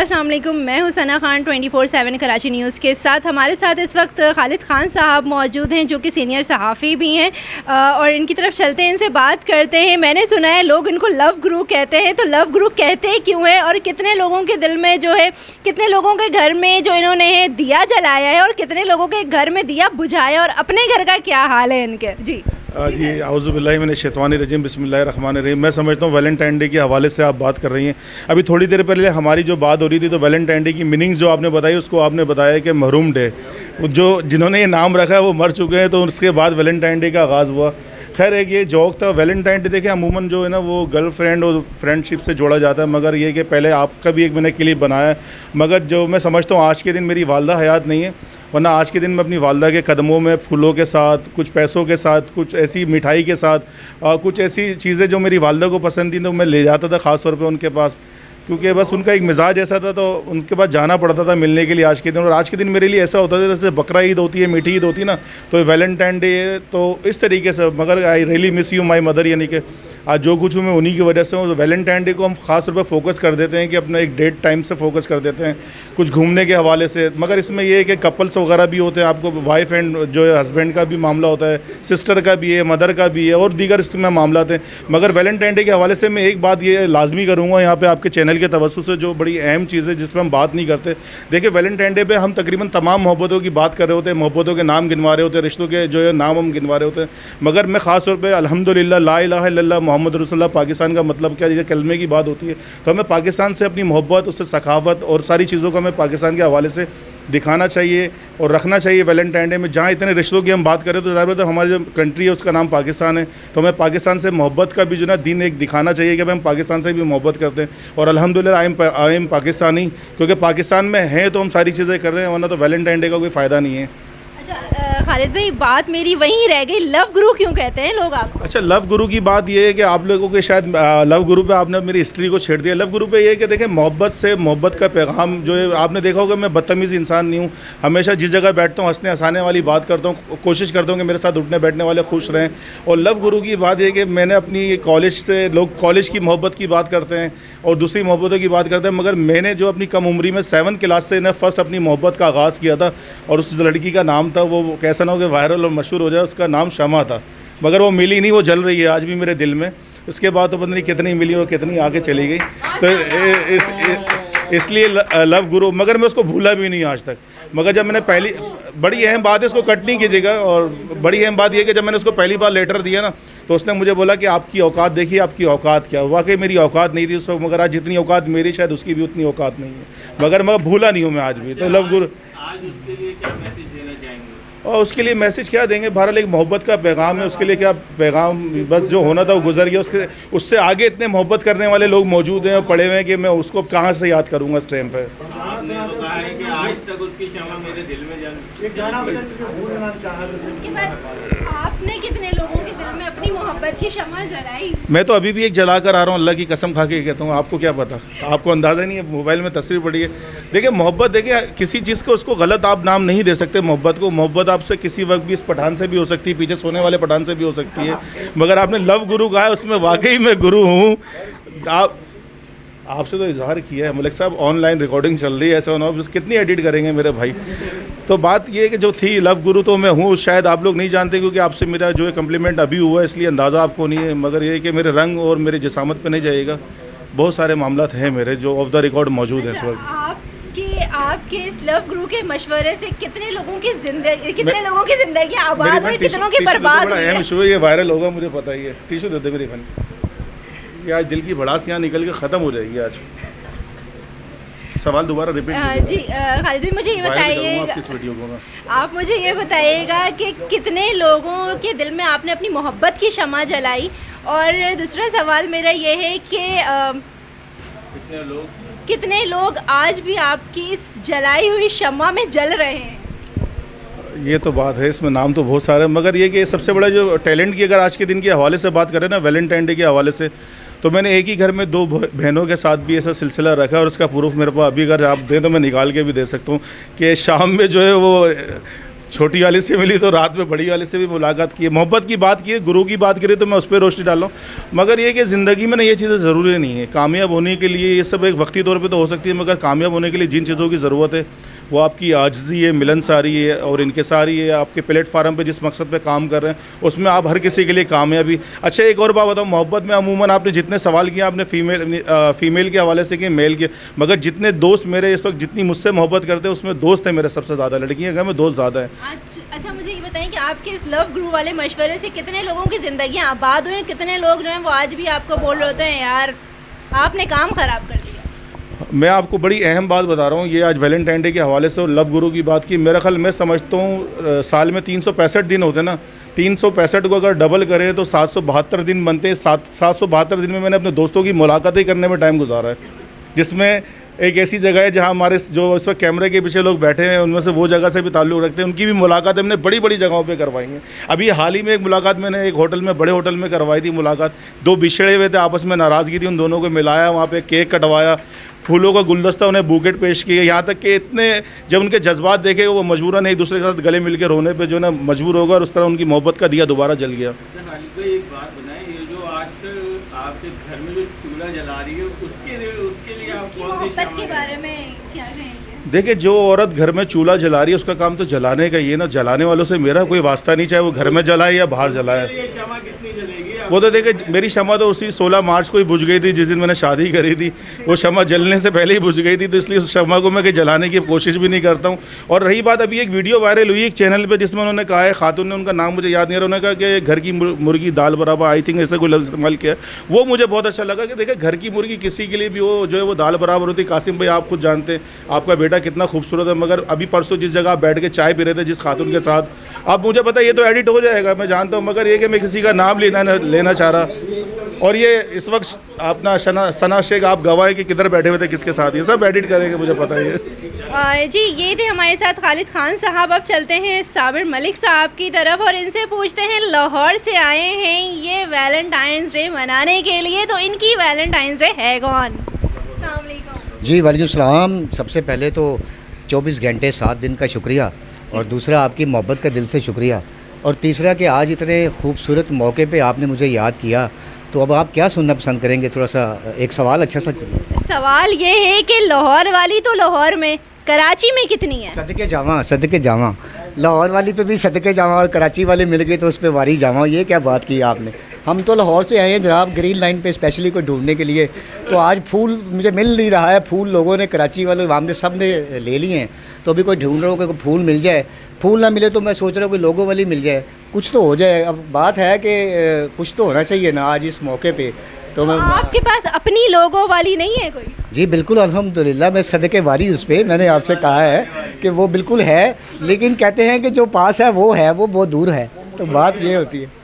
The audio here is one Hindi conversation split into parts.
अस्सलाम वालेकुम, मैं हुसैना खान 24/7 कराची न्यूज़ के साथ। हमारे साथ इस वक्त खालिद खान साहब मौजूद हैं जो कि सीनियर सहाफ़ी भी हैं और इनकी तरफ चलते हैं, इनसे बात करते हैं। मैंने सुना है लोग इनको लव गुरु कहते हैं, तो लव गुरु कहते क्यों हैं और कितने लोगों के दिल में जो है, कितने लोगों के घर में जो इन्होंने दिया जलाया है और कितने लोगों के घर में दिया बुझाया और अपने घर का क्या हाल है इनके। जी आउज़ुबिल्लाहि मिनश शैतानिर रजीम, बिस्मिल्लाहिर रहमानिर रहीम। मैं समझता हूँ वैलेंटाइन डे के हवाले से आप बात कर रही हैं। अभी थोड़ी देर पहले हमारी जो बात हो रही थी तो वैलेंटाइन डे की मीनिंग्स जो आपने बताई उसको आपने बताया कि महरूम डे, जो जिन्होंने ये नाम रखा है वो मर चुके हैं, तो उसके बाद वैलेंटाइन डे का आगाज़ हुआ। खैर एक ये जोक था। वैलेंटाइन डे देखें अमूमन जो है ना वो गर्लफ्रेंड और फ्रेंडशिप से जोड़ा जाता है, मगर ये कि पहले आपका भी एक मैंने क्लिप बनाया है, मगर जो मैं समझता हूँ आज के दिन मेरी वालदा हयात नहीं है, वरना आज के दिन मैं अपनी वालदा के कदमों में फूलों के साथ, कुछ पैसों के साथ, कुछ ऐसी मिठाई के साथ, कुछ ऐसी चीज़ें जो मेरी वालदा को पसंद थी तो मैं ले जाता था ख़ास तौर पे उनके पास, क्योंकि बस उनका एक मिजाज ऐसा था तो उनके पास जाना पड़ता था मिलने के लिए आज के दिन। और आज के दिन मेरे लिए ऐसा होता था जैसे बकरा ईद होती है, मीठी ईद होती है ना, तो वैलेंटाइन डे है, तो इस तरीके से। मगर I really miss you my mother, यानी कि आज जो कुछ हूँ मैं उन्हीं की वजह से हूँ। तो वैलेंटाइन डे को हम ख़ास तौर पर फोकस कर देते हैं कि अपना एक डेट टाइम से फोकस कर देते हैं, कुछ घूमने के हवाले से। मगर इसमें ये है कि कपल्स वगैरह भी होते हैं, आपको वाइफ एंड जो है हस्बैंड का भी मामला होता है, सिस्टर का भी है, मदर का भी है और दीगर इसमें मामला हैं। मगर वैलेंटाइन डे के हवाले से मैं एक बात ये लाजमी करूँगा यहाँ पर आपके चैनल के तवज्जुह से, जो बड़ी अहम चीज़ है जिस पर हम बात नहीं करते। देखिए वैलेंटाइन डे पे हम तकरीबन तमाम मोहब्बतों की बात कर रहे होते हैं, मोहब्बतों के नाम गिनवा रहे होते हैं, रिश्तों के जो है नाम हम गिनवा रहे होते हैं। मगर मैं ख़ास तौर पे अल्हम्दुलिल्लाह ला इलाहा इल्लल्लाह मोहम्मद रसूलुल्लाह, पाकिस्तान का मतलब क्या है, कलमे की बात होती है, तो हमें पाकिस्तान से अपनी मोहब्बत, उससे सखावत और सारी चीज़ों को हमें पाकिस्तान के हवाले से दिखाना चाहिए और रखना चाहिए। वैलेंटाइन डे में जहाँ इतने रिश्तों की हम बात करें तो ज़ाहिर है हमारी जो कंट्री है उसका नाम पाकिस्तान है, तो हमें पाकिस्तान से मोहब्बत का भी जो ना दिन एक दिखाना चाहिए कि हम पाकिस्तान से भी मोहब्बत करते हैं। और अल्हम्दुलिल्लाह आई एम पाकिस्तानी, क्योंकि पाकिस्तान में हैं तो हम सारी चीज़ें कर रहे हैं, वरना तो वैलेंटाइन डे का कोई फ़ायदा नहीं है। अच्छा खालिद भाई, बात मेरी वहीं रह गई, लव गुरु क्यों कहते हैं लोग आपको? अच्छा, लव गुरु की बात ये है कि आप लोगों के शायद लव गुरु पे आपने मेरी हिस्ट्री को छेड़ दिया। लव गुरु पे ये है कि देखें मोहब्बत से, मोहब्बत का पैगाम जो है, आपने देखा होगा मैं बदतमीज़ इंसान नहीं हूँ, हमेशा जिस जगह बैठता हूँ हंसने हंसाने वाली बात करता हूँ, कोशिश करता हूँ कि मेरे साथ उठने बैठने वाले खुश रहें। और लव गुरु की बात ये है कि मैंने अपनी कॉलेज से, लोग कॉलेज की मोहब्बत की बात करते हैं और दूसरी मोहब्बतों की बात करते हैं, मगर मैंने जो अपनी कम उम्री में 7th क्लास से ना फर्स्ट अपनी मोहब्बत का आगाज़ किया था, और उस लड़की का नाम था, वो कैसा ना हो कि वायरल और मशहूर हो जाए, उसका नाम शमा था, मगर वो मिली नहीं, वो जल रही है आज भी मेरे दिल में। उसके बाद तो पता नहीं कितनी मिली और कितनी आगे चली गई, तो इसलिए लव गुरु, मगर मैं उसको भूला भी नहीं आज तक। मगर जब मैंने पहली, बड़ी अहम बात है, इसको कट नहीं कीजिएगा, और बड़ी अहम बात यह कि जब मैंने उसको पहली बार लेटर दिया ना, तो उसने मुझे बोला कि आपकी औकात देखिए, आपकी औकात क्या। वाकई मेरी औकात नहीं थी उस वक्त, मगर आज जितनी औकात मेरी शायद उसकी भी उतनी औकात नहीं है, मगर मैं भूला नहीं हूँ मैं आज भी। तो लव गुरु आज उसके लिए क्या मैसेज देना चाहेंगे? और उसके लिए मैसेज क्या देंगे, बहरहाल एक मोहब्बत का पैगाम है, उसके लिए क्या पैगाम, बस जो होना था वो गुजर गया। उससे आगे इतने मोहब्बत करने वाले लोग मौजूद हैं और पड़े हुए हैं कि मैं उसको कहाँ से याद करूँगा इस टाइम पर। आपने तो कहा है कि आज तक उसकी क्षमा मेरे दिल में उसके बाद आपने कितने लोगों के दिल में अपनी मोहब्बत की शमा जलाई? मैं तो अभी भी एक जला कर आ रहा हूँ, अल्लाह की कसम खा के कहता हूँ। आपको क्या पता, आपको अंदाज़ा नहीं है, मोबाइल में तस्वीर पड़ी है। देखिए मोहब्बत, देखिए किसी चीज़ को उसको गलत आप नाम नहीं दे सकते मोहब्बत को। मोहब्बत आपसे किसी वक्त भी, इस पठान से भी हो सकती है, पीछे सोने वाले पठान से भी हो सकती है, मगर आपने लव गुरु कहा है, उसमें वाकई मैं गुरु हूँ। आपसे तो इजहार किया है मलिक साहब, ऑनलाइन रिकॉर्डिंग चल रही है, ऐसा होना बस कितनी एडिट करेंगे मेरे भाई। तो बात ये है कि जो थी लव गुरु तो मैं हूँ, शायद आप लोग नहीं जानते क्योंकि आपसे मेरा जो है कम्प्लीमेंट अभी हुआ है, इसलिए अंदाज़ा आपको नहीं है। मगर ये है कि मेरे रंग और मेरे जिसामत पे नहीं जाएगा, बहुत सारे मामला हैं मेरे जो ऑफ द रिकॉर्ड मौजूद हैं इस वक्त। आपके इस लव गुरु के मशवरे से कितने लोगों की जिंदगी आबाद हुई, कितनों की बर्बाद हुई? अहम इशू है, ये वायरल होगा मुझे पता ही है। टिशू दे दे मेरी बहन, ये आज दिल की भड़ास यहाँ निकल के ख़त्म हो जाएगी आज। सवाल दोबारा रिपीट जी खालिद भाई, मुझे ये बताइएगा, आप मुझे ये बताइएगा कि कितने लोगों के दिल में आपने अपनी मोहब्बत की शमा जलाई, और दूसरा सवाल मेरा ये है कि कितने लोग आज भी आपकी इस जलाई हुई शमा में जल रहे हैं? ये तो बात है, इसमें नाम तो बहुत सारे हैं, मगर ये कि सबसे बड़ा जो टैलेंट की अगर आज के दिन के हवाले से बात करें ना, वैलेंटाइन डे के हवाले से, तो मैंने एक ही घर में 2 बहनों के साथ भी ऐसा सिलसिला रखा है, और उसका प्रूफ मेरे पास अभी अगर आप दें तो मैं निकाल के भी दे सकता हूँ कि शाम में जो है वो छोटी वाली से मिली तो रात में बड़ी वाली से भी मुलाकात की है, मोहब्बत की बात की है, गुरु की बात करें तो मैं उस पर रोशनी डाल रहा हूँ। मगर ये कि ज़िंदगी में ना ये चीज़ें ज़रूरी नहीं है। कामयाब होने के लिए ये सब एक वक्ती तौर पे तो हो सकती है, मगर कामयाब होने के लिए जिन चीज़ों की ज़रूरत है वो आपकी आजिज़ी है, मिलनसारी है और इनकिसारी है। आपके प्लेटफार्म पे जिस मकसद पे काम कर रहे हैं उसमें आप हर किसी के लिए कामयाबी। अच्छा, एक और बात बताऊँ, मोहब्बत में अमूमन आपने जितने सवाल किए आपने फ़ीमेल के हवाले से किए, मेल के, मगर जितने दोस्त मेरे इस वक्त जितनी मुझसे मोहब्बत करते हैं उसमें दोस्त हैं मेरे सबसे ज़्यादा, लड़कियाँ घर में दोस्त ज़्यादा हैं। अच्छा, मुझे ये बताएं कि आपके इस लव गुरु वाले मशवरे से कितने लोगों की ज़िंदगियाँ आबाद हुई, कितने लोग जो हैं वो आज भी आपको बोल रहे होते हैं यार आपने काम ख़राब कर दिया। मैं आपको बड़ी अहम बात बता रहा हूँ, ये आज वैलेंटाइन डे के हवाले से और लव गुरु की बात की, मेरा ख्याल मैं समझता हूँ साल में 365 दिन होते हैं ना, 365 को अगर डबल करें तो 772 दिन बनते हैं। 772 दिन में मैंने अपने दोस्तों की मुलाकातें करने में टाइम गुजारा है, जिसमें एक ऐसी जगह है जहाँ हमारे जो इस वक्त कैमरे के पीछे लोग बैठे हैं उनमें से वो जगह से भी ताल्लुक़ रखते हैं, उनकी भी मुलाकात हमने बड़ी बड़ी जगहों पे करवाई हैं। अभी हाल ही में एक मुलाकात मैंने एक होटल में, बड़े होटल में करवाई थी मुलाकात। दो बिछड़े हुए थे, आपस में नाराज़गी थी, उन दोनों को मिलाया, वहाँ पे केक कटवाया, फूलों का गुलदस्ता, उन्हें बुकेट पेश किए, यहाँ तक कि इतने जब उनके जज्बात देखे वो मजबूरन एक दूसरे के साथ गले मिल के रोने पर जो ना मजबूर होगा और उस तरह उनकी मोहब्बत का दिया दोबारा जल गया। एक बात बताएं, ये जो आजकल आपके घर में जो चूल्हा जला रही है उसके लिए आप मोहब्बत के बारे में क्या कहेंगे? देखिए, जो औरत घर में चूल्हा जला रही है उसका काम तो जलाने का ही है ना, जलाने वालों से मेरा कोई वास्ता नहीं, चाहे वो घर में जलाए या बाहर जलाए। क्षमा कितनी जलेगी? वो तो देखिए, मेरी क्षमा तो उसी 16 मार्च को ही बुझ गई थी जिस दिन मैंने शादी करी थी, वो क्षमा जलने से पहले ही बुझ गई थी, तो इसलिए उस क्षमा को मैं कहीं जलाने की कोशिश भी नहीं करता हूँ। और रही बात, अभी एक वीडियो वायरल हुई एक चैनल पे जिसमें उन्होंने कहा है, खातून ने, उनका नाम मुझे याद नहीं आ रहा, उन्होंने कहा कि घर की मुर्गी दाल बराबर, आई थिंक ऐसा कोई लफ्ज़ इस्तेमाल किया, वो मुझे बहुत अच्छा लगा कि देखिए घर की मुर्गी किसी के लिए भी वो जो है वो दाल बराबर होती है। कासिम भाई, आप खुद जानते हैं आपका बेटा कितना खूबसूरत है, मगर अभी परसों जिस जगह आप बैठ के चाय पी रहे थे जिस खातून के साथ, अब मुझे पता ये तो एडिट हो जाएगा मैं जानता हूँ, मगर ये कि मैं किसी का नाम लेना चाह रहा, और ये इस वक्त अपना सना शेख आप गवाह है कि किधर बैठे हुए थे किसके साथ, ये सब एडिट करेंगे मुझे पता है। जी, ये थे हमारे साथ खालिद खान साहब। अब चलते हैं साबिर मलिक साहब की तरफ और इनसे पूछते हैं, लाहौर से आए हैं ये वैलेंटाइंस डे मनाने के लिए, तो इनकी वैलेंटाइंस डे है कौन? अस्सलाम वालेकुम। जी वालेकुम सलाम। सबसे पहले तो 24 घंटे 7 दिन का शुक्रिया, और दूसरा आपकी मोहब्बत का दिल से शुक्रिया, और तीसरा कि आज इतने खूबसूरत मौके पे आपने मुझे याद किया। तो अब आप क्या सुनना पसंद करेंगे? थोड़ा सा एक सवाल अच्छा सा कीजिए। सवाल ये है कि लाहौर वाली तो लाहौर में, कराची में कितनी है? सदके जावा, लाहौर वाली पे भी सदके जावा और कराची वाले मिल गए तो उस पर वारी जावा। ये क्या बात की आपने? हम तो लाहौर से आए हैं जनाब, ग्रीन लाइन पे स्पेशली को ढूंढने के लिए। तो आज फूल मुझे मिल नहीं रहा है, फूल लोगों ने, कराची वाले हमने सब ने ले लिए हैं, तो अभी कोई ढूंढ रहा हो कि कोई फूल मिल जाए। फूल ना मिले तो मैं सोच रहा हूँ कि लोगों वाली मिल जाए, कुछ तो हो जाए। अब बात है कि कुछ तो होना चाहिए ना आज इस मौके पे। तो मैं, आपके पास अपनी लोगों वाली नहीं है कोई? जी बिल्कुल, अल्हम्दुलिल्लाह मैं सदके वारी उस पर, मैंने आपसे कहा है कि वो बिल्कुल है, लेकिन कहते हैं कि जो पास है वो बहुत दूर है, तो बात ये होती है।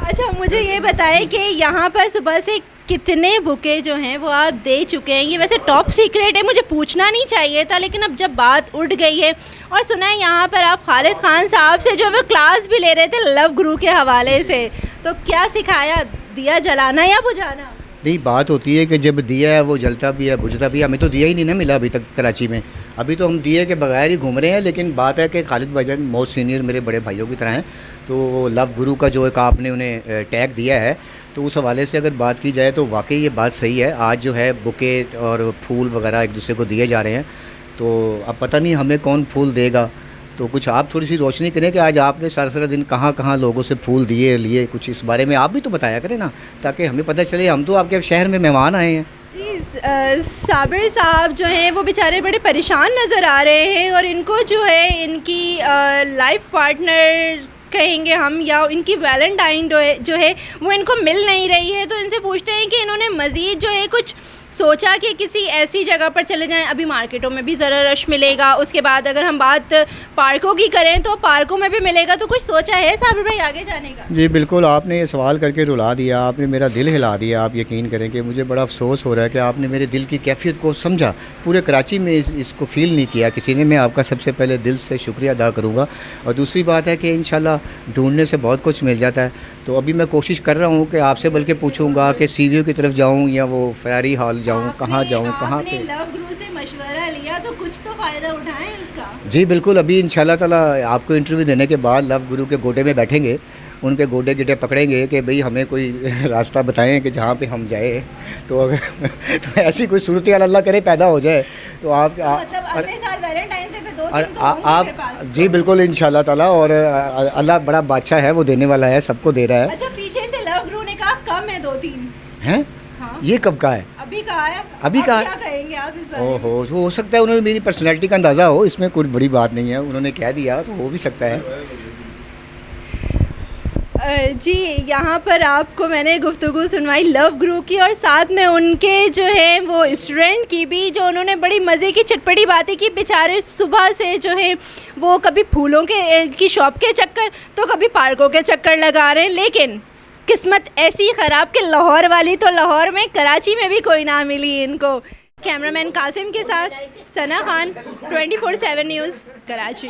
अच्छा, मुझे ये बताएं कि यहाँ पर सुबह से कितने बुके जो हैं वो आप दे चुके हैं? ये वैसे टॉप सीक्रेट है, मुझे पूछना नहीं चाहिए था, लेकिन अब जब बात उठ गई है। और सुना है यहाँ पर आप खालिद खान साहब से जो वो क्लास भी ले रहे थे लव गुरु के हवाले से, तो क्या सिखाया? दिया जलाना या बुझाना? नहीं, बात होती है कि जब दिया है वो जलता भी है, बुझता भी है। हमें तो दिया ही नहीं ना मिला अभी तक कराची में, अभी तो हम दिए के बगैर ही घूम रहे हैं। लेकिन बात है कि खालिद भाईजान मोस्ट सीनियर मेरे बड़े भाइयों की तरह हैं, तो लव गुरु का जो एक आपने उन्हें टैग दिया है, तो उस हवाले से अगर बात की जाए तो वाकई ये बात सही है। आज जो है बुके और फूल वगैरह एक दूसरे को दिए जा रहे हैं, तो अब पता नहीं हमें कौन फूल देगा। तो कुछ आप थोड़ी सी रोशनी करें कि आज आपने सारा दिन कहाँ कहाँ लोगों से फूल दिए लिए, कुछ इस बारे में आप भी तो बताया करें ना, ताकि हमें पता चले। हम तो आपके शहर में मेहमान आए हैं। जी, साबिर साहब जो हैं वो बेचारे बड़े परेशान नज़र आ रहे हैं, और इनको जो है इनकी लाइफ पार्टनर कहेंगे हम, या इनकी वैलेंटाइन जो है वो इनको मिल नहीं रही है। तो इनसे पूछते हैं कि इन्होंने मज़ीद जो है कुछ सोचा कि किसी ऐसी जगह पर चले जाएं। अभी मार्केटों में भी ज़रा रश मिलेगा, उसके बाद अगर हम बात पार्कों की करें तो पार्कों में भी मिलेगा, तो कुछ सोचा है साबिर भाई आगे जाने का? जी बिल्कुल, आपने ये सवाल करके रुला दिया, आपने मेरा दिल हिला दिया। आप यकीन करें कि मुझे बड़ा अफसोस हो रहा है कि आपने मेरे दिल की कैफियत को समझा, पूरे कराची में इसको फ़ील नहीं किया किसी ने। मैं आपका सबसे पहले दिल से शुक्रिया अदा करूँगा। और दूसरी बात है कि इंशाल्लाह ढूंढने से बहुत कुछ मिल जाता है। तो अभी मैं कोशिश कर रहा हूँ कि आपसे बल्कि पूछूँगा कि सीवीओ की तरफ जाऊँ या वो फरारी हॉल जाऊँ, कहाँ जाऊँ, कहाँ पे? लव गुरु से मशवरा लिया तो कुछ तो फ़ायदा उठाएं उसका। जी बिल्कुल, अभी इंशाल्लाह ताला आपको इंटरव्यू देने के बाद लव गुरु के गोटे में बैठेंगे, उनके गोटे गिटे पकड़ेंगे कि भाई हमें कोई रास्ता बताएं कि जहाँ पे हम जाए। तो अगर तो ऐसी कोई सूरत अल्लाह करे पैदा हो जाए तो आप मतलब अगले साल वैलेंटाइन डे पे 2 और दिन तो होंगे आप मेरे पास। जी बिल्कुल इंशाल्लाह ताला, और अल्लाह बड़ा बादशाह है, वो देने वाला है, सबको दे रहा है। अच्छा, पीछे से लव गुरु ने कहा कम है 2-3 हैं? हाँ। ये कब का है? अभी कहा है। अभी अब कहा? क्या कहेंगे आप इस बारे में? ओहो, तो हो सकता है उन्होंने मेरी पर्सनैलिटी का अंदाज़ा हो, इसमें कोई बड़ी बात नहीं है, उन्होंने कह दिया तो हो भी सकता है। जी, यहाँ पर आपको मैंने गुफ्तगू सुनवाई लव गुरु की और साथ में उनके जो है वो स्टूडेंट की भी, जो उन्होंने बड़ी मज़े की चटपटी बातें की। बेचारे सुबह से जो है वो कभी फूलों की शॉप के चक्कर तो कभी पार्कों के चक्कर लगा रहे हैं, लेकिन किस्मत ऐसी ख़राब कि लाहौर वाली तो लाहौर में, कराची में भी कोई ना मिली इनको। कैमरामैन कासिम के साथ सना खान, 24/7 न्यूज़, कराची।